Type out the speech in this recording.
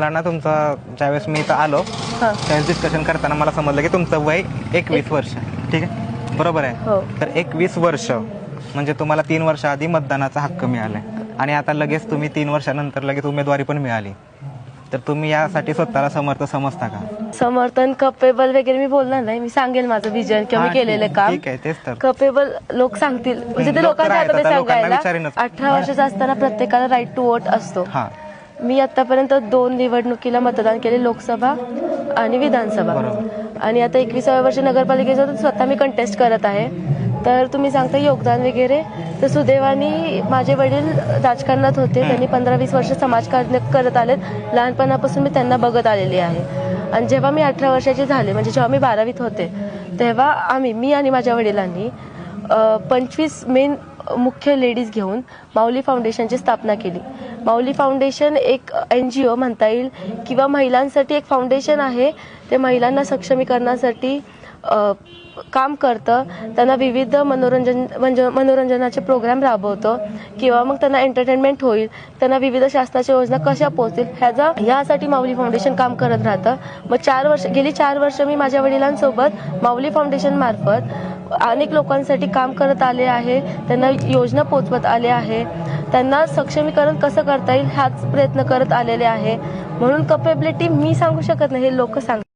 मला ना तुमचा ज्यावेळेस मी इथं आलो त्यावेळेस डिस्कशन करताना मला समजलं की तुमचं वय 21 वर्ष. ठीक आहे, बरोबर आहे. हो. तर 21 वर्ष म्हणजे तुम्हाला 3 वर्ष आधी मतदानाचा हक्क मिळालाय आणि आता लगेच तुम्ही 3 वर्षानंतर लगेच उमेदवारी पण मिळाली. तर तुम्ही यासाठी स्वतःला समर्थ समजता का? समर्थन कपेबल वगैरे मी बोलणार नाही. मी सांगेल माझं विजन किंवा मी केलेलं काम. ठीक आहे, तेच तर. कपेबल लोक सांगतील, म्हणजे ते लोकांच्या हातात आहे सांगायला. 18 वर्षाचा असताना प्रत्येकाला राईट टू वोट असतो. मी आतापर्यंत 2 निवडणुकीला मतदान केले, लोकसभा आणि विधानसभा. आणि आता 21व्या वर्षी नगरपालिकेचं स्वतः मी कंटेस्ट करत आहे. तर तुम्ही सांगता योगदान वगैरे, तर सुदैवाने माझे वडील राजकारणात होते. त्यांनी 15-20 वर्ष समाजकार्य करत आलेत. लहानपणापासून मी त्यांना बघत आलेली आहे. आणि जेव्हा मी 18 वर्षाची झाले, म्हणजे जेव्हा मी 12वीत होते, तेव्हा मी आणि माझ्या वडिलांनी 25 मेन मुख्य लेडीज घेऊन माऊली फाउंडेशनची स्थापना केली. माऊली फाउंडेशन एक NGO म्हणता येईल किंवा महिलांसाठी एक फाउंडेशन आहे. ते महिलांना सक्षमीकरणासाठी काम करतं. त्यांना विविध मनोरंजनाचे प्रोग्राम राबवतं किंवा मग त्यांना एंटरटेनमेंट होईल, त्यांना विविध शासनाच्या योजना कशा पोहोचतील ह्यासाठी माऊली फाउंडेशन काम करत राहतं. मग गेली 4 वर्ष मी माझ्या वडिलांसोबत माऊली फाउंडेशन मार्फत अनेक लोकांसाठी काम करत आले आहे. त्यांना योजना पोचवत आले आहे. त्यांना सक्षमीकरण कसं करता येईल हाच प्रयत्न करत आलेले आहे. म्हणून कपेबिलिटी मी सांगू शकत नाही, हे लोक सांगतात.